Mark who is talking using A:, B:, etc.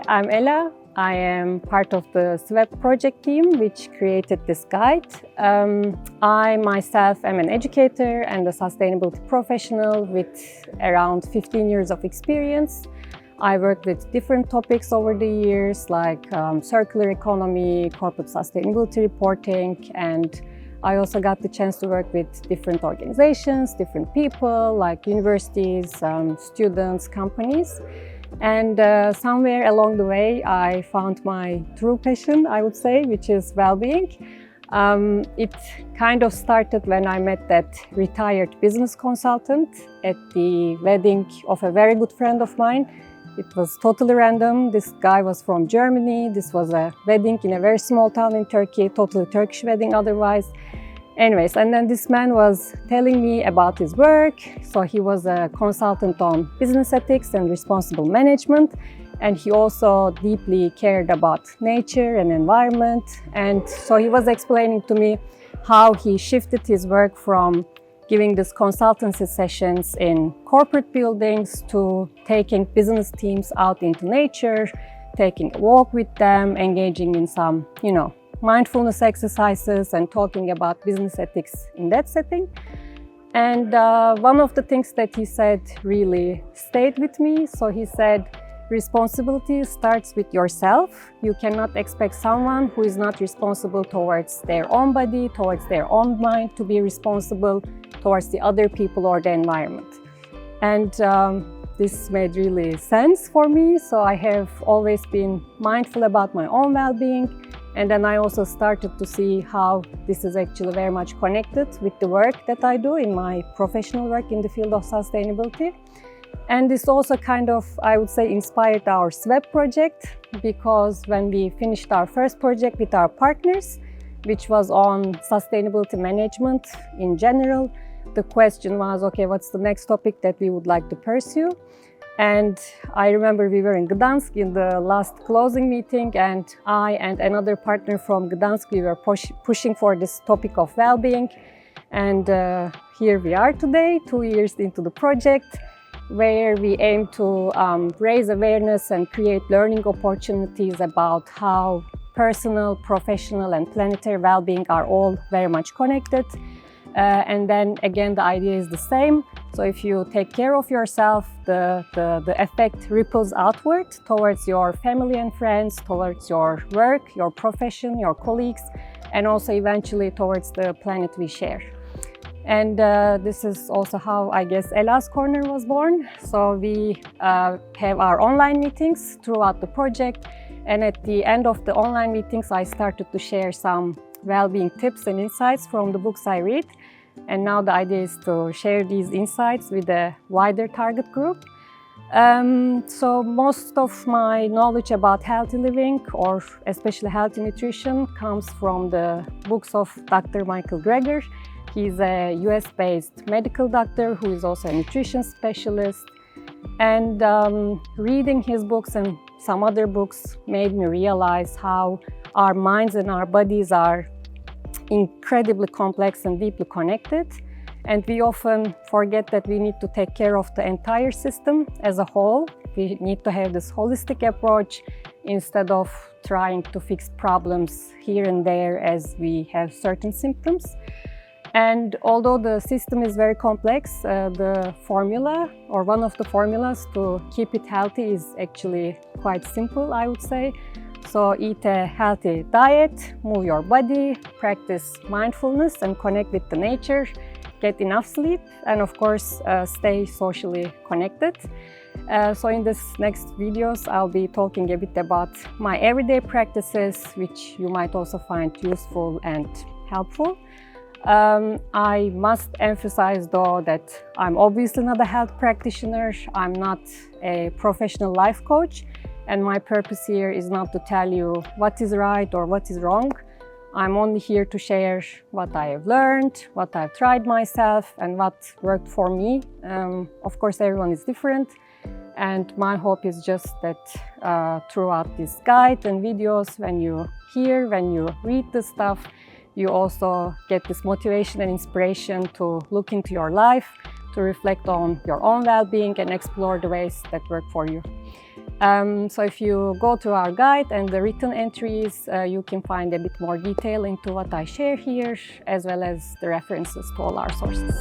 A: Hi, I'm Ella. I am part of the SWEPPP-project team, which created this guide. I myself am an educator and a sustainability professional with around 15 years of experience. I worked with different topics over the years, like circular economy, corporate sustainability reporting, and I also got the chance to work with different organizations, different people, like universities, students, companies. And somewhere along the way, I found my true passion, I would say, which is well-being. It kind of started when I met that retired business consultant at the wedding of a very good friend of mine. It was totally random. This guy was from Germany. This was a wedding in a very small town in Turkey, totally Turkish wedding otherwise. Anyways, and then this man was telling me about his work. So he was a consultant on business ethics and responsible management. And he also deeply cared about nature and environment. And so he was explaining to me how he shifted his work from giving these consultancy sessions in corporate buildings to taking business teams out into nature, taking a walk with them, engaging in some, mindfulness exercises and talking about business ethics in that setting. And one of the things that he said really stayed with me. So he said, responsibility starts with yourself. You cannot expect someone who is not responsible towards their own body, towards their own mind, to be responsible towards the other people or the environment. And this made really sense for me. So I have always been mindful about my own well-being. And then I also started to see how this is actually very much connected with the work that I do in my professional work in the field of sustainability. And this also kind of, I would say, inspired our SWEPPP project, because when we finished our first project with our partners, which was on sustainability management in general, the question was, okay, what's the next topic that we would like to pursue? And I remember we were in Gdansk in the last closing meeting, and I and another partner from Gdansk, we were pushing for this topic of well-being. And here we are today, 2 years into the project, where we aim to raise awareness and create learning opportunities about how personal, professional, and planetary well-being are all very much connected. And then again, the idea is the same. So if you take care of yourself, the effect ripples outward towards your family and friends, towards your work, your profession, your colleagues, and also eventually towards the planet we share. And this is also how, I guess, Ella's Corner was born. So we have our online meetings throughout the project. And at the end of the online meetings, I started to share some well-being tips and insights from the books I read. And now the idea is to share these insights with a wider target group. So most of my knowledge about healthy living, or especially healthy nutrition, comes from the books of Dr. Michael Greger. He's a US-based medical doctor who is also a nutrition specialist. And reading his books and some other books made me realize how our minds and our bodies are incredibly complex and deeply connected. And we often forget that we need to take care of the entire system as a whole. We need to have this holistic approach instead of trying to fix problems here and there as we have certain symptoms. And although the system is very complex, the formula, or one of the formulas to keep it healthy, is actually quite simple, I would say. So eat a healthy diet, move your body, practice mindfulness and connect with the nature, get enough sleep, and of course, stay socially connected. So in this next videos, I'll be talking a bit about my everyday practices, which you might also find useful and helpful. I must emphasize though that I'm obviously not a health practitioner. I'm not a professional life coach. And my purpose here is not to tell you what is right or what is wrong. I'm only here to share what I have learned, what I've tried myself, and what worked for me. Of course, everyone is different. And my hope is just that throughout this guide and videos, when you hear, when you read the stuff, you also get this motivation and inspiration to look into your life, to reflect on your own well-being and explore the ways that work for you. So if you go to our guide and the written entries, you can find a bit more detail into what I share here, as well as the references to all our sources.